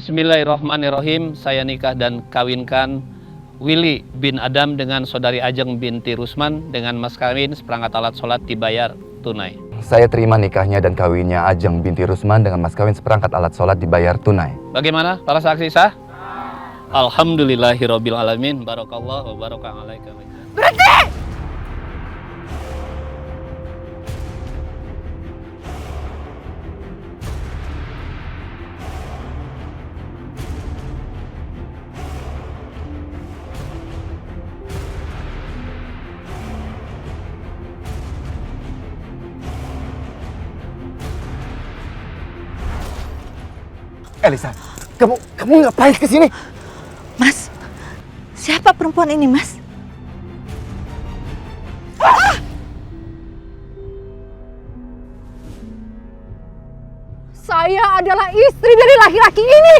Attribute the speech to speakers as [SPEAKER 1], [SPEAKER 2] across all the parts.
[SPEAKER 1] Bismillahirrahmanirrahim. Saya nikah dan kawinkan Willy bin Adam dengan saudari Ajeng binti Rusman dengan mas kawin seperangkat alat sholat dibayar tunai.
[SPEAKER 2] Saya terima nikahnya dan kawinnya Ajeng binti Rusman dengan mas kawin seperangkat alat sholat dibayar tunai.
[SPEAKER 1] Bagaimana para saksi sah? Alhamdulillahirabbil alamin. Barakallah wa baraka alaika.
[SPEAKER 3] Berhenti!
[SPEAKER 2] Elisa, kamu ngapain kesini?
[SPEAKER 3] Mas, siapa perempuan ini, Mas?
[SPEAKER 4] Saya adalah istri dari laki-laki ini.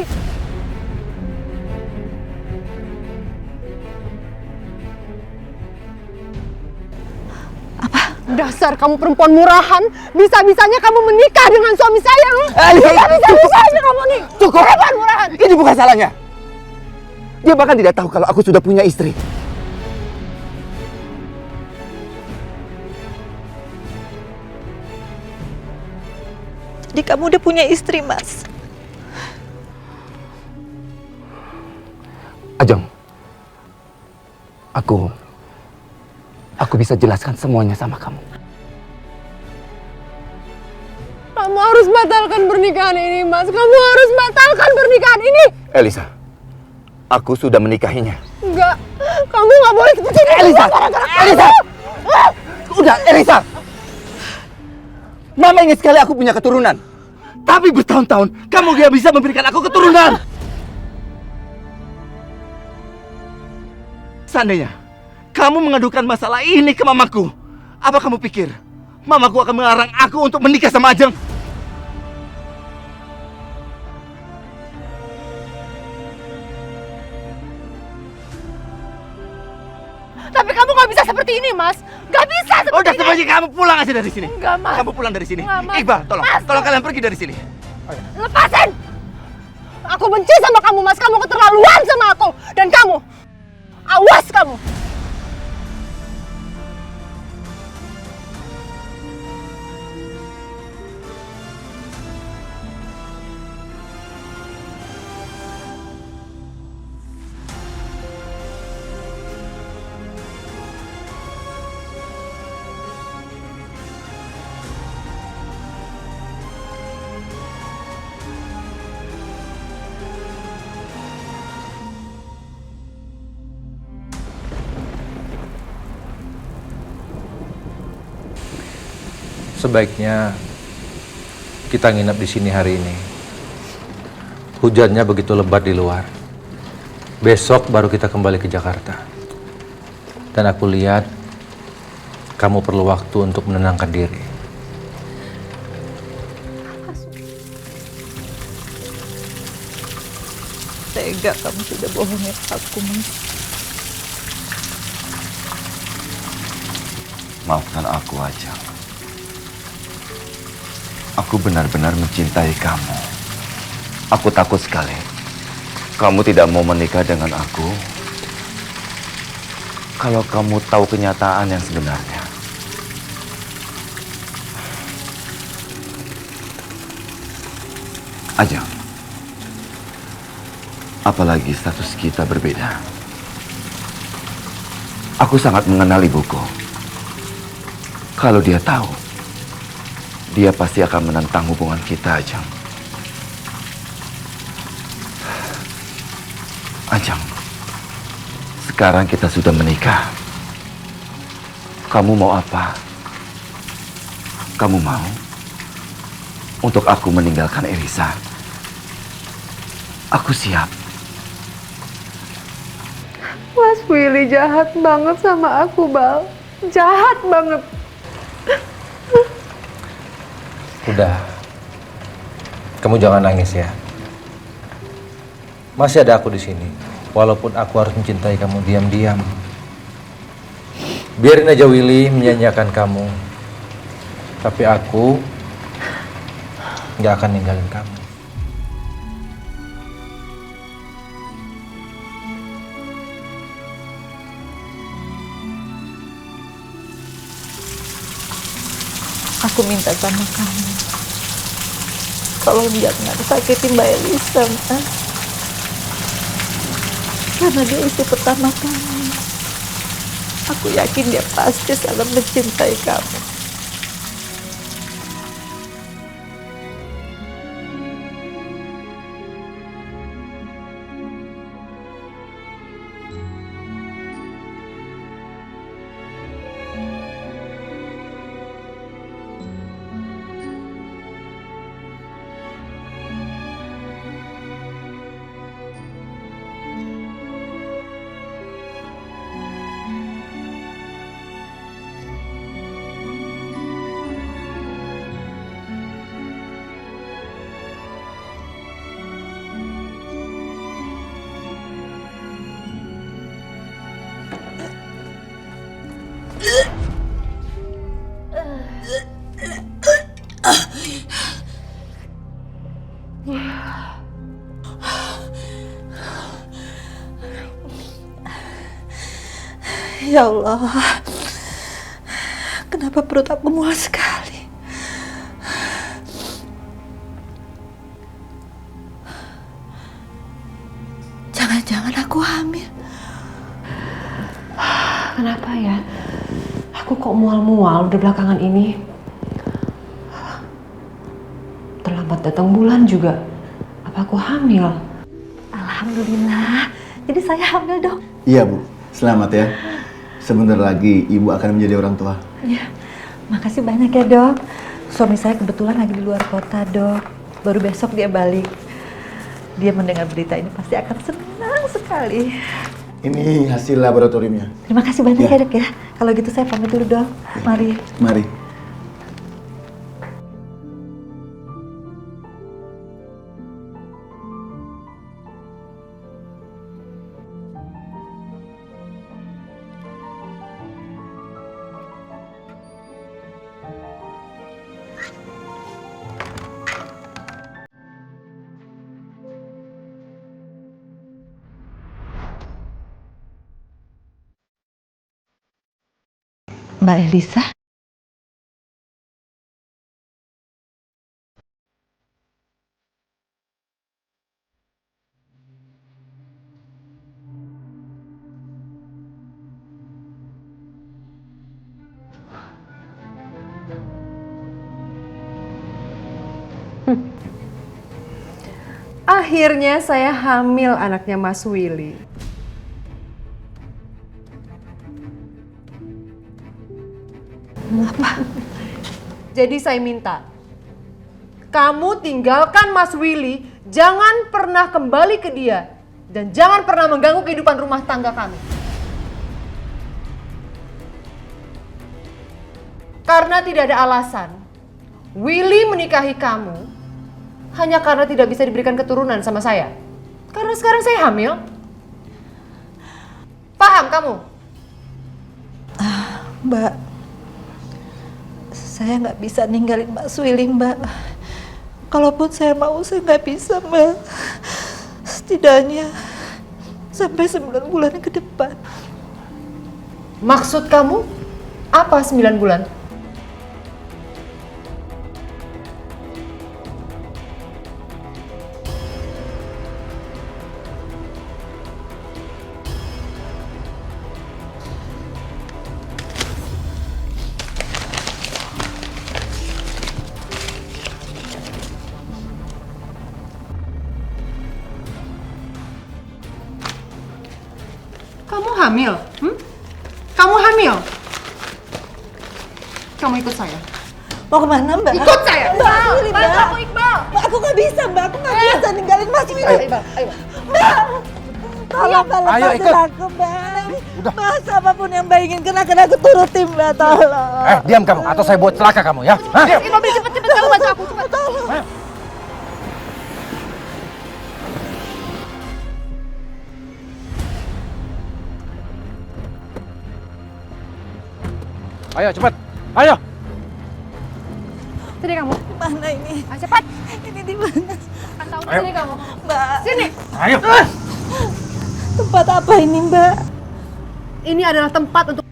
[SPEAKER 3] Apa?
[SPEAKER 4] Dasar kamu perempuan murahan, bisa-bisanya kamu menikah dengan suami saya. Bisa-bisanya kamu nih.
[SPEAKER 2] Cukup!
[SPEAKER 4] Perempuan murahan.
[SPEAKER 2] Ini bukan salahnya. Dia bahkan tidak tahu kalau aku sudah punya istri.
[SPEAKER 3] Jadi kamu udah punya istri, Mas?
[SPEAKER 2] Ajeng, aku bisa jelaskan semuanya sama kamu.
[SPEAKER 4] Kamu harus batalkan pernikahan ini, Mas. Kamu harus batalkan pernikahan ini.
[SPEAKER 2] Elisa, aku sudah menikahinya.
[SPEAKER 4] Enggak, kamu nggak boleh seperti ini.
[SPEAKER 2] Elisa! Elisa! Udah, Elisa! Mama ingin sekali aku punya keturunan. Tapi bertahun-tahun kamu gak bisa memberikan aku keturunan. Seandainya kamu mengadukan masalah ini ke mamaku, apa kamu pikir mamaku akan melarang aku untuk menikah sama Ajeng?
[SPEAKER 4] Tapi kamu nggak bisa seperti ini, Mas. Nggak bisa seperti
[SPEAKER 2] Udah
[SPEAKER 4] ini.
[SPEAKER 2] sebaiknya kamu pulang aja dari sini.
[SPEAKER 4] Enggak, Mas.
[SPEAKER 2] Kamu pulang dari sini.
[SPEAKER 4] Enggak, Mas.
[SPEAKER 2] Iqbal, tolong.
[SPEAKER 4] Mas.
[SPEAKER 2] Tolong kalian pergi dari sini.
[SPEAKER 4] Lepasin! Aku benci sama kamu, Mas. Kamu keterlaluan sama aku. Dan kamu, awas kamu.
[SPEAKER 5] Sebaiknya kita nginep di sini hari ini. Hujannya begitu lebat di luar. Besok baru kita kembali ke Jakarta. Dan aku lihat kamu perlu waktu untuk menenangkan diri.
[SPEAKER 3] Tega kamu sudah bohongin aku, Mas.
[SPEAKER 2] Maafkan aku, Ajeng. Aku benar-benar mencintai kamu. Aku takut sekali kamu tidak mau menikah dengan aku kalau kamu tahu kenyataan yang sebenarnya. Ajeng, apalagi status kita berbeda. Aku sangat mengenal ibuku. Kalau dia tahu, dia pasti akan menentang hubungan kita, Ajeng. Ajeng, sekarang kita sudah menikah. Kamu mau apa? Kamu mau untuk aku meninggalkan Elisa? Aku siap.
[SPEAKER 4] Mas Willy jahat banget sama aku, Bal. Jahat banget.
[SPEAKER 5] Udah. Kamu jangan nangis ya. Masih ada aku di sini. Walaupun aku harus mencintai kamu diam-diam. Biarin aja Willy menyanyiakan kamu. Tapi aku nggak akan ninggalin kamu.
[SPEAKER 3] Aku minta sama kamu, tolong jangan sakitin Mbak Elisa, Mbak. Karena dia istri pertama kamu. Aku yakin dia pasti sangat mencintai kamu. Ya Allah, kenapa perut aku mual sekali? Jangan-jangan aku hamil.
[SPEAKER 4] Kenapa ya? Aku kok mual-mual udah belakangan ini. Terlambat datang bulan juga. Apa aku hamil?
[SPEAKER 3] Alhamdulillah, jadi saya hamil, Dok.
[SPEAKER 6] Iya, Bu. Selamat ya. Sebentar lagi Ibu akan menjadi orang tua.
[SPEAKER 3] Ya, makasih banyak ya, Dok. Suami saya kebetulan lagi di luar kota, Dok. Baru besok dia balik. Dia mendengar berita ini pasti akan senang sekali.
[SPEAKER 6] Ini hasil laboratoriumnya.
[SPEAKER 3] Terima kasih banyak
[SPEAKER 6] Ya.
[SPEAKER 3] ya, Dok ya. Kalau gitu saya pamit dulu, Dok. Mari.
[SPEAKER 6] Mari.
[SPEAKER 3] Mbak Elisa?
[SPEAKER 4] Akhirnya saya hamil anaknya Mas Willy. Apa? Jadi saya minta kamu tinggalkan Mas Willy, jangan pernah kembali ke dia dan jangan pernah mengganggu kehidupan rumah tangga kami. Karena tidak ada alasan Willy menikahi kamu hanya karena tidak bisa diberikan keturunan sama saya. Karena sekarang saya hamil. Paham kamu?
[SPEAKER 3] Mbak, saya nggak bisa ninggalin Mas Willy, Mbak. Kalaupun saya mau, saya nggak bisa, Mbak. Setidaknya sampai 9 bulan ke depan.
[SPEAKER 4] Maksud kamu apa 9 bulan? Kamu hamil? Kamu hamil? Kamu ikut saya.
[SPEAKER 3] Mau kemana, Mbak?
[SPEAKER 4] Ikut saya!
[SPEAKER 3] Mbak, Willy, Mbak.
[SPEAKER 4] Bantu aku, Iqbal!
[SPEAKER 3] Mbak, aku nggak bisa, Mbak. Aku nggak bisa ninggalin Mas Willy.
[SPEAKER 4] Iqbal, ayo.
[SPEAKER 3] Mbak, tolong Mbak,
[SPEAKER 5] Ayo,
[SPEAKER 3] lepasin
[SPEAKER 5] ikut.
[SPEAKER 3] aku, Mbak. Mbak, apapun yang Mbak inginkan akan aku turutin, Mbak. Tolong.
[SPEAKER 5] Diam kamu, atau saya buat celaka kamu ya. Hah?
[SPEAKER 4] Mobil cepet-cepet kamu bantu aku, cepet.
[SPEAKER 5] Ayo cepat, ayo.
[SPEAKER 4] Sini kamu.
[SPEAKER 3] Mana ini?
[SPEAKER 4] Ayo cepat.
[SPEAKER 3] Ini di mana?
[SPEAKER 4] Kan tahu
[SPEAKER 5] Ayo.
[SPEAKER 4] sini kamu.
[SPEAKER 3] Mbak,
[SPEAKER 4] Sini.
[SPEAKER 5] Ayo.
[SPEAKER 3] tempat apa ini, Mbak?
[SPEAKER 4] Ini adalah tempat untuk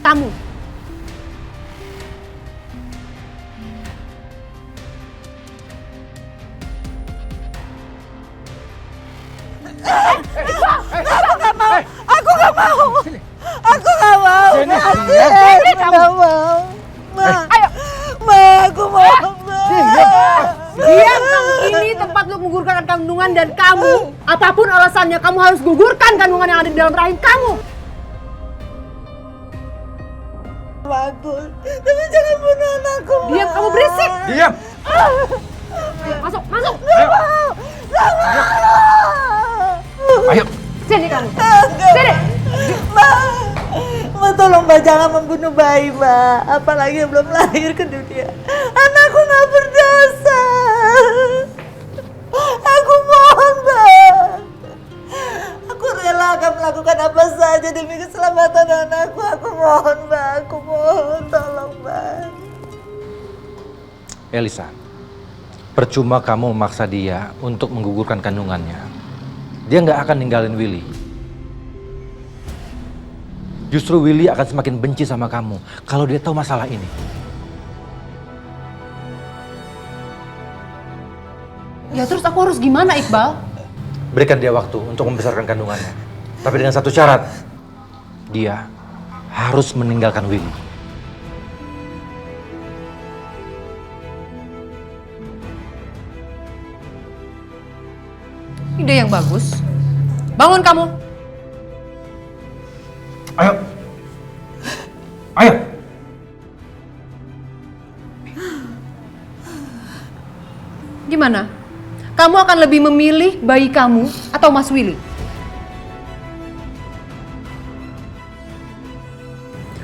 [SPEAKER 4] tamu.
[SPEAKER 3] nggak mau. Aku nggak mau. Sini kamu. Nggak mau. Ma.
[SPEAKER 4] Ayo.
[SPEAKER 3] Ma, aku mau. Ma.
[SPEAKER 4] Diam kamu, ini tempat untuk menggugurkan kandungan dan kamu, apapun alasannya, kamu harus gugurkan kandungan yang ada di dalam rahim kamu.
[SPEAKER 3] Bagus. Tapi jangan bunuh anakku. Ma.
[SPEAKER 4] Diam, kamu berisik.
[SPEAKER 5] Diam!
[SPEAKER 4] Masuk, masuk.
[SPEAKER 5] Ayo! Ayo!
[SPEAKER 4] Sini kamu.
[SPEAKER 3] Enggak.
[SPEAKER 4] Sini.
[SPEAKER 3] Ma. Ma, tolong Ma, jangan membunuh bayi, Ma. Apalagi yang belum lahir ke dunia. Anakku nggak berdosa. Aku mohon, Ma. Aku rela akan melakukan apa saja demi keselamatan anakku. Aku mohon, Ma. Aku mohon, tolong, Ma.
[SPEAKER 5] Elisa, percuma kamu memaksa dia untuk menggugurkan kandungannya. Dia nggak akan ninggalin Willy. Justru Willy akan semakin benci sama kamu kalau dia tahu masalah ini.
[SPEAKER 4] Ya terus aku harus gimana, Iqbal?
[SPEAKER 5] Berikan dia waktu untuk membesarkan kandungannya. Tapi dengan satu syarat. Dia harus meninggalkan Willy.
[SPEAKER 4] Ide yang bagus. Bangun kamu.
[SPEAKER 5] Ayo! Ayo!
[SPEAKER 4] Gimana? Kamu akan lebih memilih bayi kamu atau Mas Willy?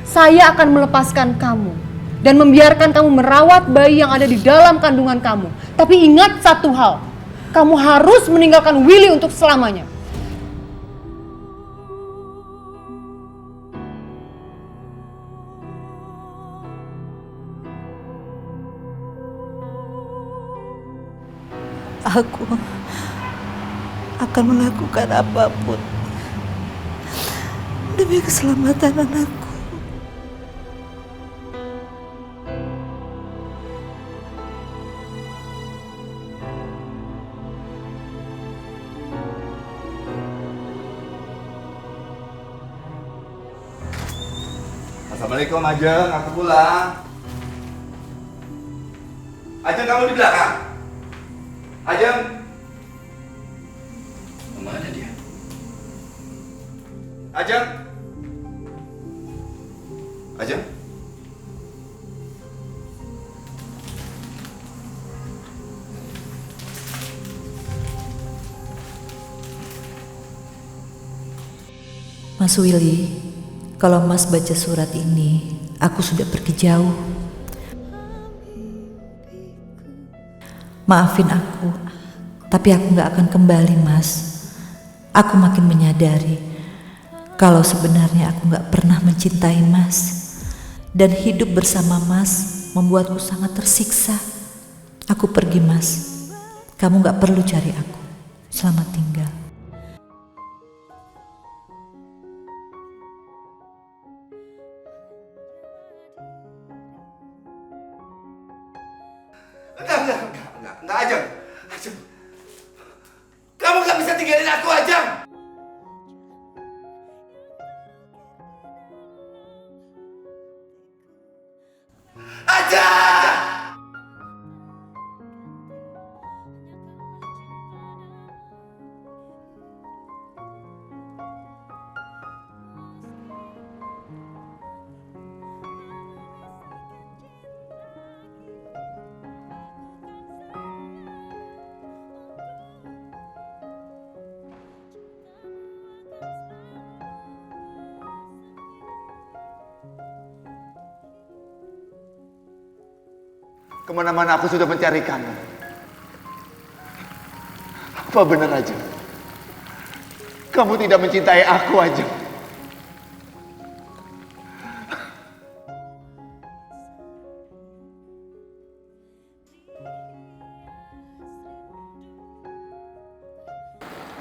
[SPEAKER 4] Saya akan melepaskan kamu dan membiarkan kamu merawat bayi yang ada di dalam kandungan kamu. Tapi ingat satu hal, kamu harus meninggalkan Willy untuk selamanya.
[SPEAKER 3] Aku akan melakukan apapun demi keselamatan anakku.
[SPEAKER 2] Assalamualaikum Ajeng, aku pulang. Ajeng, kamu di belakang? Ajeng. Mana dia? Ajeng. Ajeng.
[SPEAKER 3] Mas Willy, kalau Mas baca surat ini, aku sudah pergi jauh. Maafin aku, tapi aku gak akan kembali, Mas. Aku makin menyadari kalau sebenarnya aku gak pernah mencintai Mas. Dan hidup bersama Mas membuatku sangat tersiksa. Aku pergi, Mas. Kamu gak perlu cari aku. Selamat tinggal.
[SPEAKER 2] Enggak, Ajeng. Ajeng. Kamu gak bisa tinggalin aku, Ajeng. Ajeng! Kemana-mana aku sudah mencari kamu. Apa benar aja? Kamu tidak mencintai aku aja.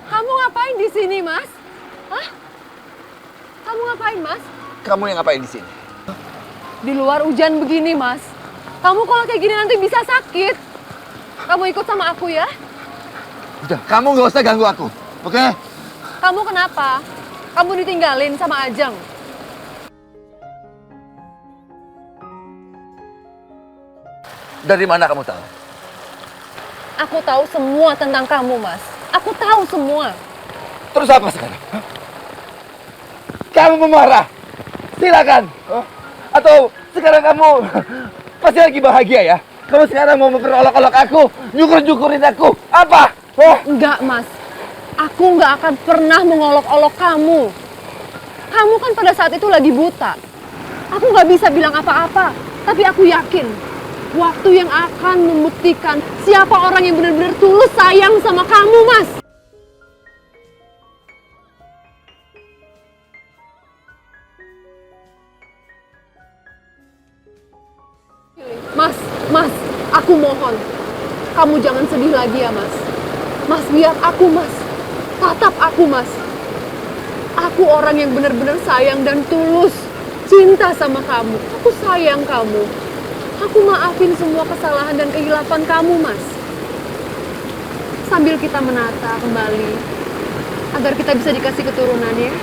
[SPEAKER 4] Kamu ngapain di sini, Mas? Hah? Kamu ngapain, Mas?
[SPEAKER 2] Kamu yang ngapain di sini?
[SPEAKER 4] Di luar hujan begini, Mas. Kamu kalau kayak gini nanti bisa sakit. Kamu ikut sama aku ya?
[SPEAKER 2] Udah, kamu gak usah ganggu aku, oke?
[SPEAKER 4] Kamu kenapa? Kamu ditinggalin sama Ajeng.
[SPEAKER 2] Dari mana kamu tahu?
[SPEAKER 4] Aku tahu semua tentang kamu, Mas. Aku tahu semua.
[SPEAKER 2] Terus apa sekarang? Hah? Kamu memarah? Silakan. Atau sekarang kamu pasti lagi bahagia ya? Kamu sekarang mau memperolok-olok aku, nyukur-nyukurin aku. Apa?
[SPEAKER 4] Enggak, Mas. Aku nggak akan pernah mengolok-olok kamu. Kamu kan pada saat itu lagi buta. Aku nggak bisa bilang apa-apa. Tapi aku yakin, waktu yang akan membuktikan siapa orang yang benar-benar tulus sayang sama kamu, Mas. Mas, aku mohon. Kamu jangan sedih lagi ya, Mas. Mas, lihat aku, Mas. Tatap aku, Mas. Aku orang yang benar-benar sayang dan tulus cinta sama kamu. Aku sayang kamu. Aku maafin semua kesalahan dan kehilapan kamu, Mas. Sambil kita menata kembali agar kita bisa dikasih keturunan ya.